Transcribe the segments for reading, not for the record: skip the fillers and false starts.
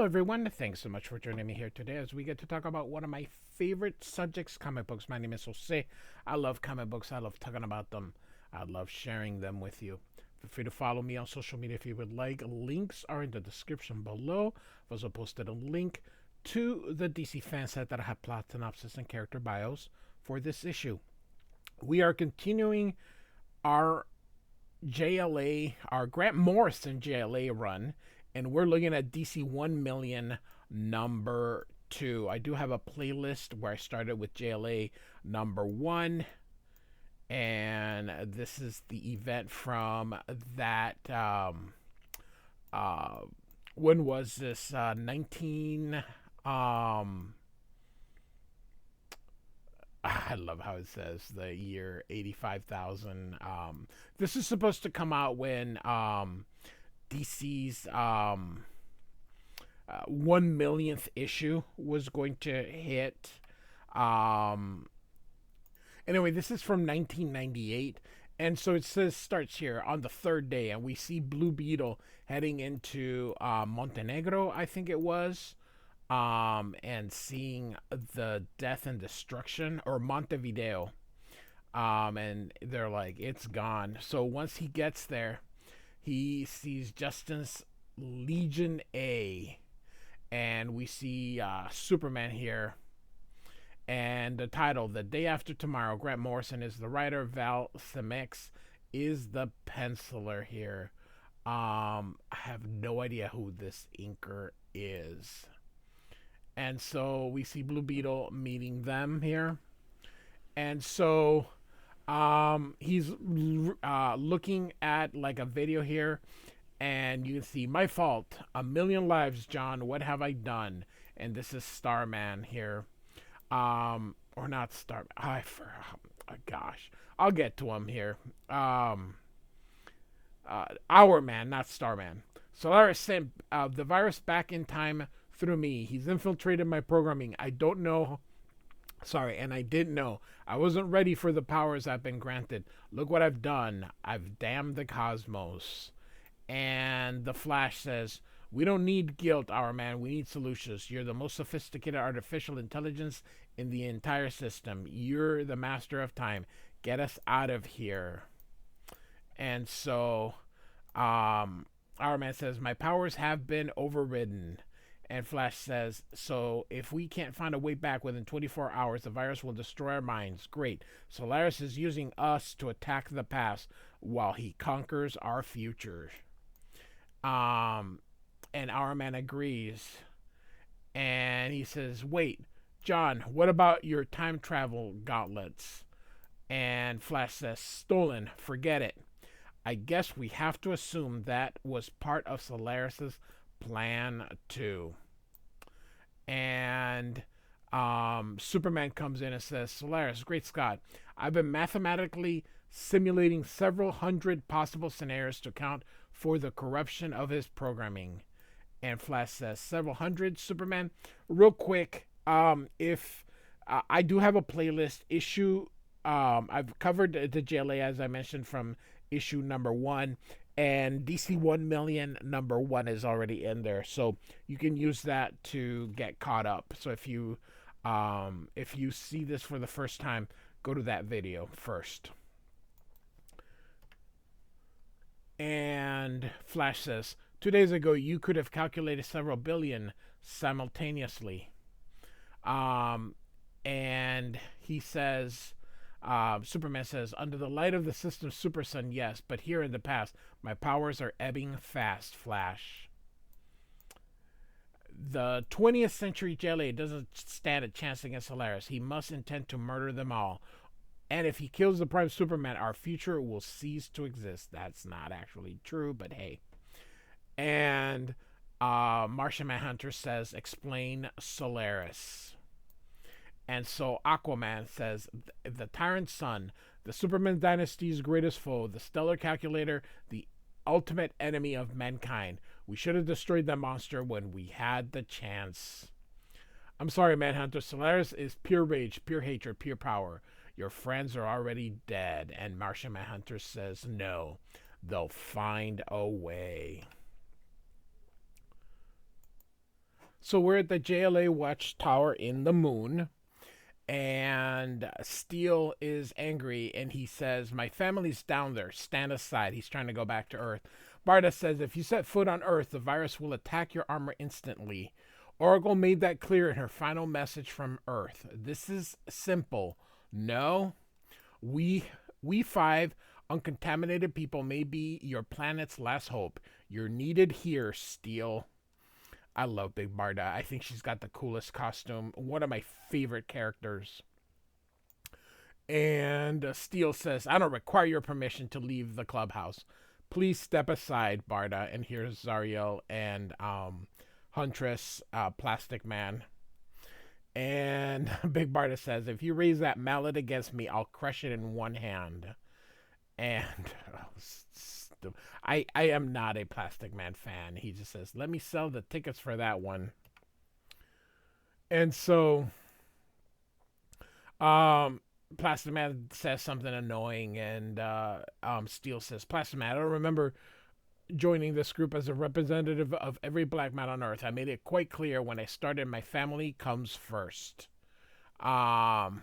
Hello, everyone. Thanks so much for joining me here today as we get to talk about one of my favorite subjects, comic books. My name is Jose. I love comic books. I love talking about them. I love sharing them with you. Feel free to follow me on social media if you would like. Links are in the description below. I've also posted a link to the DC fan set that I have plot synopsis and character bios for this issue. We are continuing our JLA, our Grant Morrison JLA run, and we're looking at DC 1 million number 2. I do have a playlist where I started with JLA number 1, and this is the event from that. When was this? 19. I love how it says the year 85,000. This is supposed to come out when DC's 1 millionth issue was going to hit. Anyway, this is from 1998. And so it says starts here on the third day, and we see Blue Beetle heading into Montenegro, I think it was, and seeing the death and destruction, or Montevideo. And they're like, it's gone. So once he gets there, he sees Justin's Legion A, and we see Superman here. And the title, The Day After Tomorrow. Grant Morrison is the writer. Semeiks is the penciler here. I have no idea who this inker is. And so we see Blue Beetle meeting them here. And so he's looking at like a video here, and you can see, my fault, 1,000,000 lives, John, what have I done? And this is Starman here. Or not Starman. Gosh, I'll get to him here. Hourman, not Starman. Solaris sent the virus back in time through me. He's infiltrated my programming. I didn't know. I wasn't ready for the powers I've been granted. Look what I've done. I've damned the cosmos. And the Flash says, we don't need guilt, Hourman. We need solutions. You're the most sophisticated artificial intelligence in the entire system. You're the master of time. Get us out of here. And so Hourman says, my powers have been overridden. And Flash says, so if we can't find a way back within 24 hours, the virus will destroy our minds. Great. Solaris is using us to attack the past while he conquers our future. And Hourman agrees. And he says, wait, John, what about your time travel gauntlets? And Flash says, stolen. Forget it. I guess we have to assume that was part of Solaris's plan too. And Superman comes in and says, Solaris, great Scott, I've been mathematically simulating several hundred possible scenarios to account for the corruption of his programming. And Flash says, several hundred, Superman? Real quick, if I do have a playlist issue, I've covered the JLA, as I mentioned, from issue number 1, and DC 1 million number 1 is already in there, so you can use that to get caught up. So if you see this for the first time, go to that video first. And Flash says, 2 days ago you could have calculated several billion simultaneously. And he says, Superman says, under the light of the system's super sun, yes, but here in the past, my powers are ebbing fast, Flash. The 20th century JLA doesn't stand a chance against Solaris. He must intend to murder them all. And if he kills the Prime Superman, our future will cease to exist. That's not actually true, but hey. And Martian Manhunter says, explain Solaris. And so Aquaman says, the Tyrant Sun, the Superman dynasty's greatest foe, the stellar calculator, the ultimate enemy of mankind. We should have destroyed that monster when we had the chance. I'm sorry, Manhunter. Solaris is pure rage, pure hatred, pure power. Your friends are already dead. And Martian Manhunter says, no, they'll find a way. So we're at the JLA watchtower in the moon, and Steele is angry, and he says, "My family's down there. Stand aside." He's trying to go back to Earth. Barda says, "If you set foot on Earth, the virus will attack your armor instantly." Oracle made that clear in her final message from Earth. This is simple. No, we we five uncontaminated people may be your planet's last hope. You're needed here, Steele. I love Big Barda. I think she's got the coolest costume. One of my favorite characters. And Steele says, "I don't require your permission to leave the clubhouse. Please step aside, Barda." And here's Zariel and Huntress, Plastic Man. And Big Barda says, "If you raise that mallet against me, I'll crush it in one hand." And I am not a Plastic Man fan. He just says, "Let me sell the tickets for that one." And so Plastic Man says something annoying, and Steel says, "Plastic Man, I don't remember joining this group as a representative of every black man on Earth. I made it quite clear when I started, my family comes first." Oh,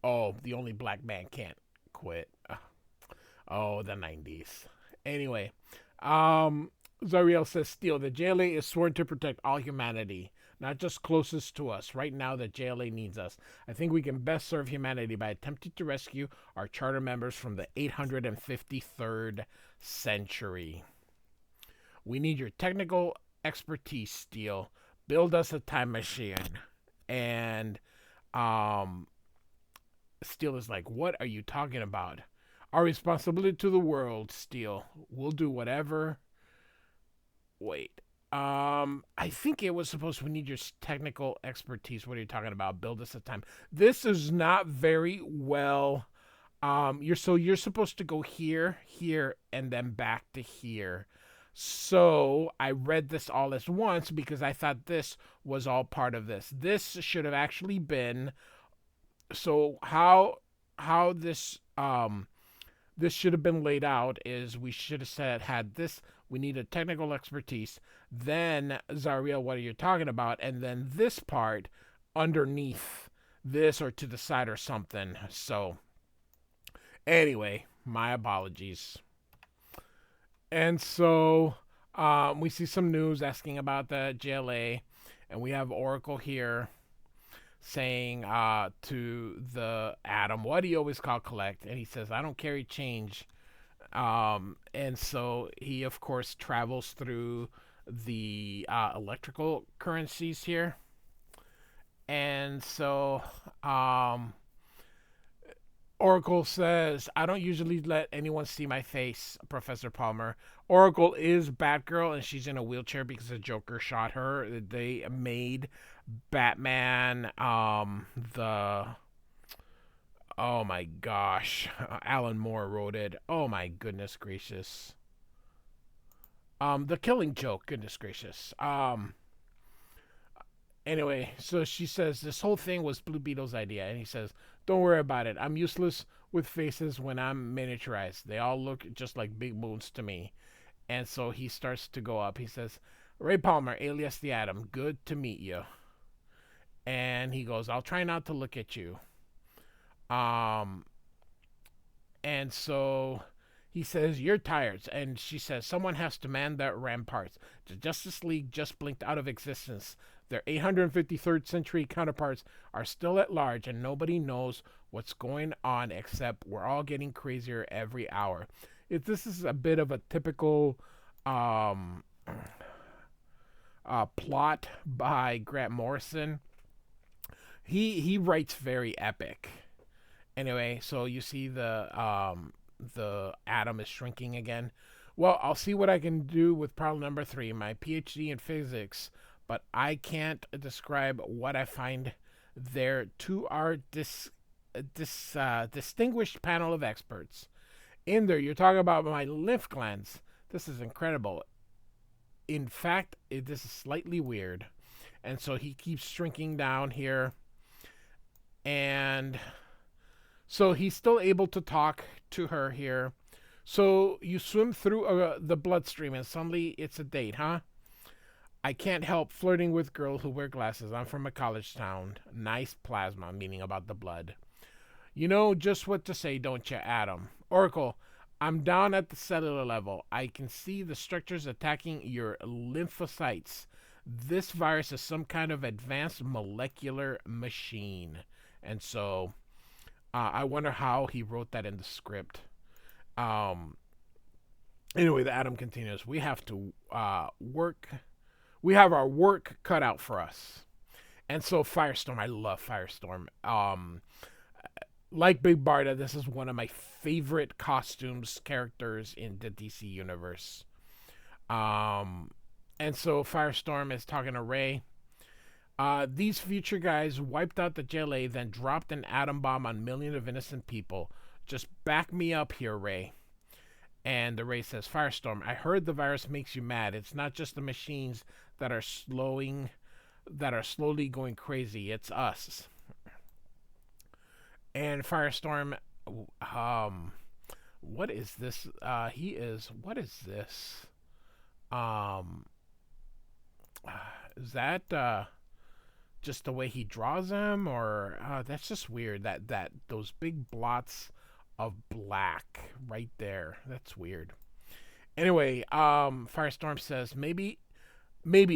the only black man can't quit. Oh, the 90s. Anyway, Zariel says, "Steel, the JLA is sworn to protect all humanity, not just closest to us. Right now, the JLA needs us. I think we can best serve humanity by attempting to rescue our charter members from the 853rd century. We need your technical expertise, Steel. Build us a time machine." And Steel is like, "What are you talking about? Our responsibility to the world, Steel. We'll do whatever." Wait. I think it was supposed to, "We need your technical expertise." What are you talking about? Build us a time. This is not very well. You're supposed to go here, here, and then back to here. So I read this all at once because I thought this was all part of this. This should have actually been, so how this should have been laid out is we should have said, had this, we need a technical expertise, then Zariel, what are you talking about? And then this part underneath this or to the side or something. So anyway, my apologies. And so we see some news asking about the JLA, and we have Oracle here saying to the Atom, "What do you always call collect?" And he says, "I don't carry change." And so he, of course, travels through the electrical currencies here. And so Oracle says, "I don't usually let anyone see my face, Professor Palmer." Oracle is Batgirl, and she's in a wheelchair because the Joker shot her. They made Batman, oh my gosh, Alan Moore wrote it. Oh my goodness gracious. The Killing Joke, goodness gracious. Anyway, so she says this whole thing was Blue Beetle's idea, and he says, "Don't worry about it. I'm useless with faces when I'm miniaturized. They all look just like big moons to me." And so he starts to go up. He says, "Ray Palmer, alias the Atom, good to meet you." And he goes, "I'll try not to look at you." Um, and so he says, "You're tired." And she says, "Someone has to man that ramparts. The Justice League just blinked out of existence. Their 853rd century counterparts are still at large, and nobody knows what's going on except we're all getting crazier every hour." This is a bit of a typical plot by Grant Morrison. He writes very epic. Anyway, so you see the atom is shrinking again. "Well, I'll see what I can do with problem number 3, my PhD in physics, but I can't describe what I find there to our distinguished panel of experts. In there, you're talking about my lymph glands. This is incredible. In fact, this is slightly weird." And so he keeps shrinking down here. And so he's still able to talk to her here. "So you swim through the bloodstream and suddenly it's a date, huh?" I can't help flirting with girls who wear glasses. I'm from a college town. Nice plasma, meaning about the blood. You know just what to say, don't you, Adam? Oracle, I'm down at the cellular level. I can see the structures attacking your lymphocytes. This virus is some kind of advanced molecular machine. And so I wonder how he wrote that in the script. Um, anyway, the Adam continues. We have to work. We have our work cut out for us. And so Firestorm, I love Firestorm. Like Big Barda, this is one of my favorite costumes characters in the DC universe. Um, and so Firestorm is talking to Ray. These future guys wiped out the JLA, then dropped an atom bomb on millions of innocent people. Just back me up here, Ray. And the Ray says, Firestorm, I heard the virus makes you mad. It's not just the machines that are slowly going crazy. It's us. And Firestorm, what is this? What is this? Um, is that just the way he draws them, or that's just weird? That those big blots of black right there. That's weird. Anyway, Firestorm says maybe,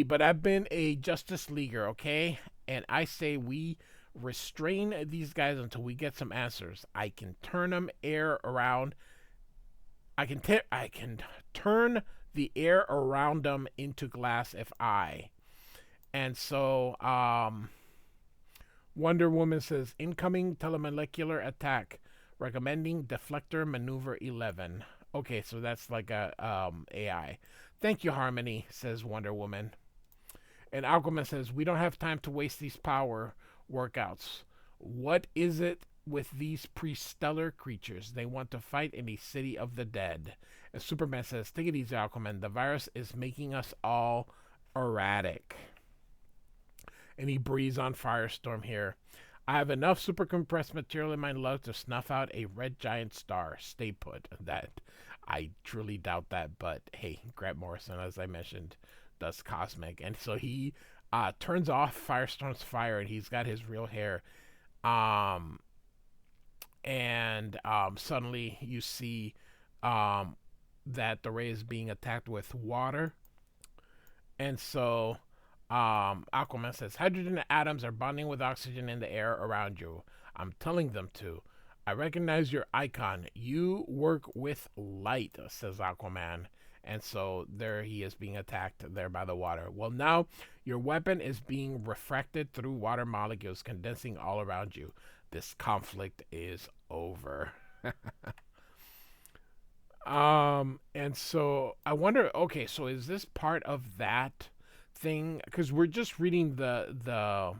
but I've been a Justice Leaguer, okay? And I say we restrain these guys until we get some answers. I can turn them air around. I can turn the air around them into glass if I. And so Wonder Woman says incoming telemolecular attack, recommending deflector maneuver 11. Okay, so that's like a AI. Thank you, Harmony, says Wonder Woman. And Aquaman says, we don't have time to waste these power workouts. What is it with these pre-stellar creatures? They want to fight in a city of the dead. And Superman says, take it easy, Aquaman. The virus is making us all erratic. And he breathes on Firestorm here. I have enough super compressed material in my lung to snuff out a red giant star. Stay put. That I truly doubt that, but hey, Grant Morrison, as I mentioned, does cosmic, and so he turns off Firestorm's fire, and he's got his real hair. Suddenly you see that the Ray is being attacked with water, and so Aquaman says hydrogen atoms are bonding with oxygen in the air around you. I'm telling them to. I recognize your icon. You work with light, says Aquaman. And so there he is being attacked there by the water. Well, now your weapon is being refracted through water molecules condensing all around you. This conflict is over. And so I wonder, okay, so is this part of that thing? Because we're just reading the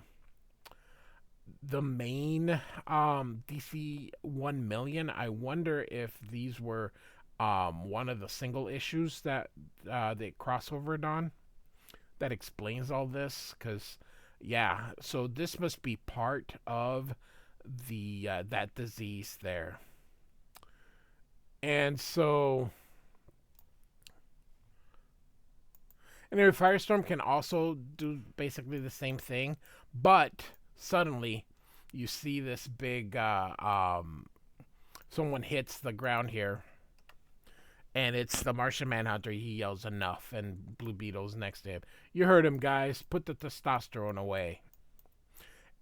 main DC 1 million. I wonder if these were one of the single issues that they crossovered on that explains all this. Because yeah, so this must be part of the that disease there. And so anyway, Firestorm can also do basically the same thing, but suddenly you see this big someone hits the ground here, and it's the Martian Manhunter. He yells enough, and Blue Beetle's next to him. You heard him, guys. Put the testosterone away.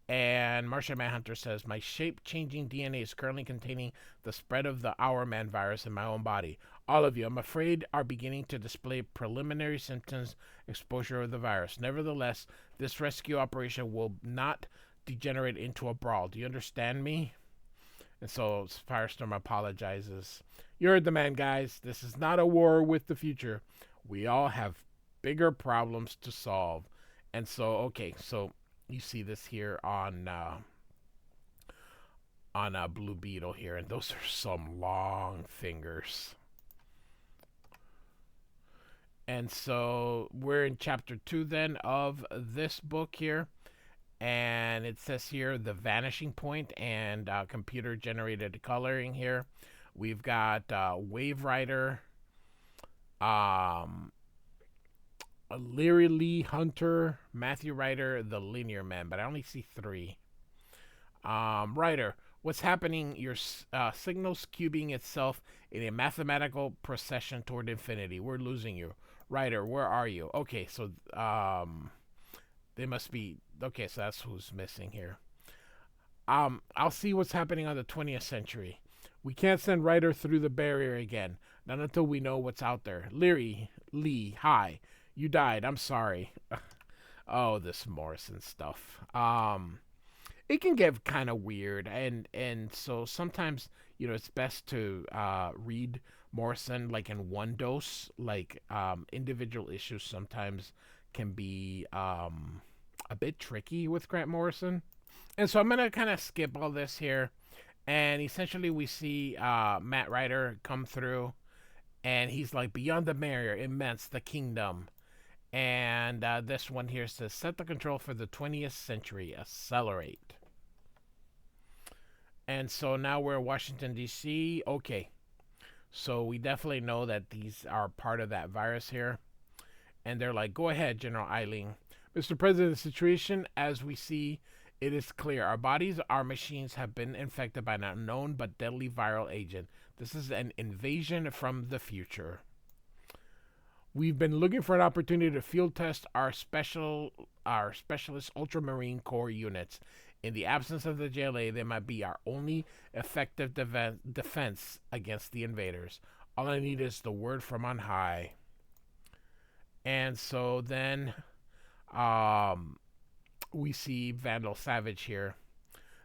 And Martian Manhunter says, my shape-changing DNA is currently containing the spread of the Hourman virus in my own body. All of you, I'm afraid, are beginning to display preliminary symptoms exposure of the virus. Nevertheless, this rescue operation will not degenerate into a brawl. Do you understand me? And so Firestorm apologizes. You heard the man, guys. This is not a war with the future. We all have bigger problems to solve. And so, okay, so you see this here on Blue Beetle here, and those are some long fingers. And so we're in chapter 2 then of this book here, and it says here the vanishing point and computer generated coloring here. We've got Wave Rider, Leary Lee Hunter, Matthew Ryder, the Linear Man, but I only see three. Ryder, what's happening? Your signal's cubing itself in a mathematical procession toward infinity. We're losing you. Ryder, where are you? Okay, so they must be okay. So that's who's missing here. I'll see what's happening on the 20th century. We can't send Ryder through the barrier again. Not until we know what's out there. Leary Lee, hi. You died. I'm sorry. Oh, this Morrison stuff. It can get kind of weird, and so sometimes it's best to read Morrison like in one dose. Like individual issues sometimes can be a bit tricky with Grant Morrison, and so I'm gonna kind of skip all this here. And essentially, we see Matt Ryder come through, and he's like, "Beyond the barrier, immense, the kingdom." And this one here says, "Set the control for the 20th century. Accelerate." And so now we're in Washington, D.C. Okay. So we definitely know that these are part of that virus here. And they're like, "Go ahead, General Eiling." "Mr. President, the situation, as we see, it is clear. Our bodies, our machines have been infected by an unknown but deadly viral agent. This is an invasion from the future. We've been looking for an opportunity to field test our specialist ultramarine corps units. In the absence of the JLA, they might be our only effective defense against the invaders. All I need is the word from on high." And so then we see Vandal Savage here.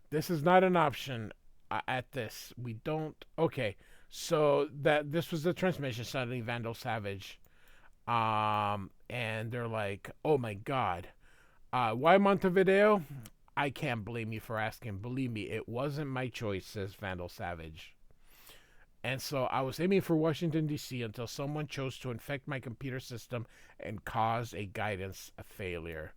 "This is not an option at this. We don't." Okay, so that this was the transmission. Suddenly, Vandal Savage. And they're like, "Oh my God. Why Montevideo? I can't blame you for asking. Believe me, it wasn't my choice," says Vandal Savage. "And so I was aiming for Washington, D.C. until someone chose to infect my computer system and cause a guidance failure."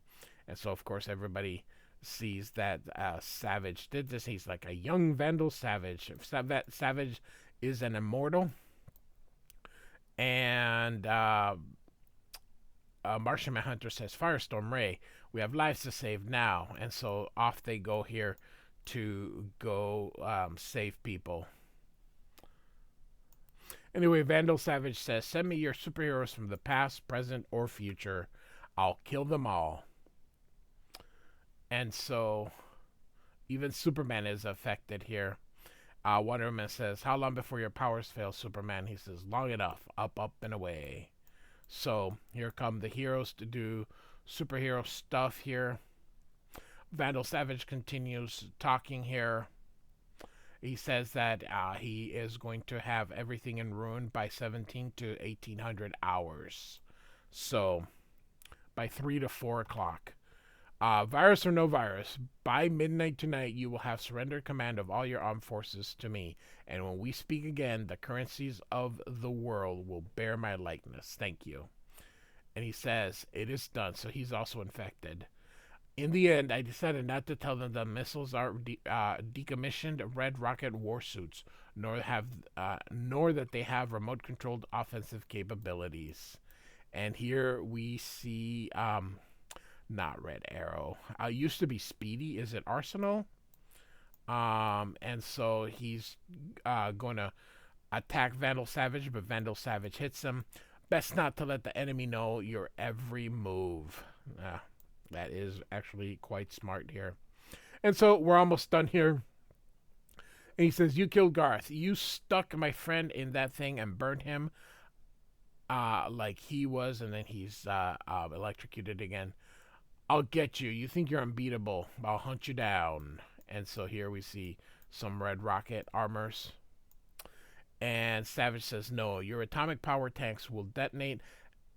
And so, of course, everybody sees that Savage did this. He's like a young Vandal Savage. Savage is an immortal. And Martian Manhunter says, "Firestorm Ray, we have lives to save now." And so off they go here to go save people. Anyway, Vandal Savage says, "Send me your superheroes from the past, present, or future. I'll kill them all." And so even Superman is affected here. Wonder Woman says, "How long before your powers fail, Superman?" He says, "Long enough. Up, up, and away." So here come the heroes to do superhero stuff here. Vandal Savage continues talking here. He says that he is going to have everything in ruin by 17 to 1800 hours. So by 3 to 4 o'clock. Virus or no virus, by midnight tonight you will have surrendered command of all your armed forces to me. And when we speak again, the currencies of the world will bear my likeness. Thank you. And he says, "It is done." So he's also infected. "In the end, I decided not to tell them the missiles are decommissioned Red Rocket warsuits, nor that they have remote-controlled offensive capabilities." And here we see, not Red Arrow. Used to be Speedy. Is it Arsenal? And so he's going to attack Vandal Savage, but Vandal Savage hits him. "Best not to let the enemy know your every move." That is actually quite smart here. And so we're almost done here. And he says, "You killed Garth. You stuck my friend in that thing and burned him like he was, and then he's electrocuted again. I'll get you. You think you're unbeatable. I'll hunt you down." And so here we see some Red Rocket armors. And Savage says, "No, your atomic power tanks will detonate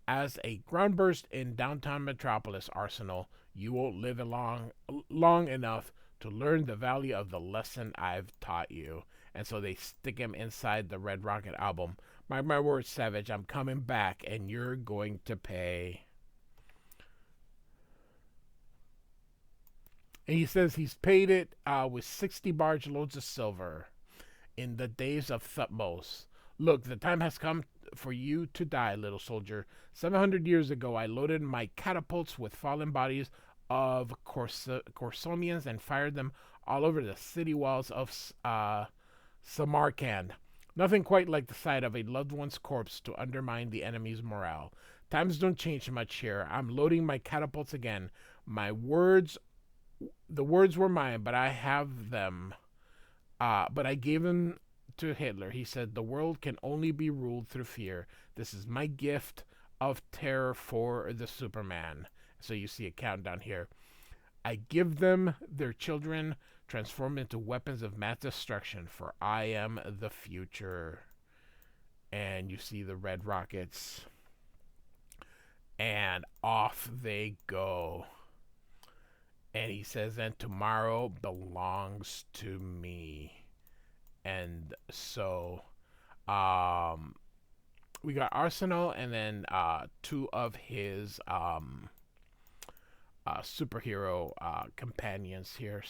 as a ground burst in downtown Metropolis, Arsenal. You won't live long enough to learn the value of the lesson I've taught you." And so they stick him inside the Red Rocket album. "Mark my words, Savage, I'm coming back, and you're going to pay." And he says he's paid it with 60 barge loads of silver in the days of Thutmose. "Look, the time has come for you to die, little soldier. 700 years ago, I loaded my catapults with fallen bodies of Corsomians and fired them all over the city walls of Samarkand. Nothing quite like the sight of a loved one's corpse to undermine the enemy's morale. Times don't change much here. I'm loading my catapults again. The words were mine, but I have them. But I gave them to Hitler. He said, the world can only be ruled through fear. This is my gift of terror for the Superman. So you see a countdown here. I give them their children, transformed into weapons of mass destruction, for I am the future. And you see the red rockets. And off they go. And he says, and tomorrow belongs to me. And so we got Arsenal and then two of his superhero companions here.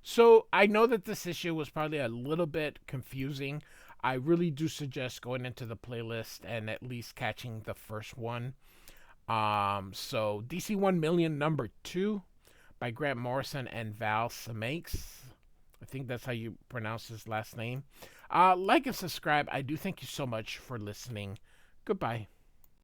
So I know that this issue was probably a little bit confusing. I really do suggest going into the playlist and at least catching the first one. So DC 1 Million number 2 by Grant Morrison and Val Semeiks. I think that's how you pronounce his last name. Like and subscribe. I do thank you so much for listening. Goodbye.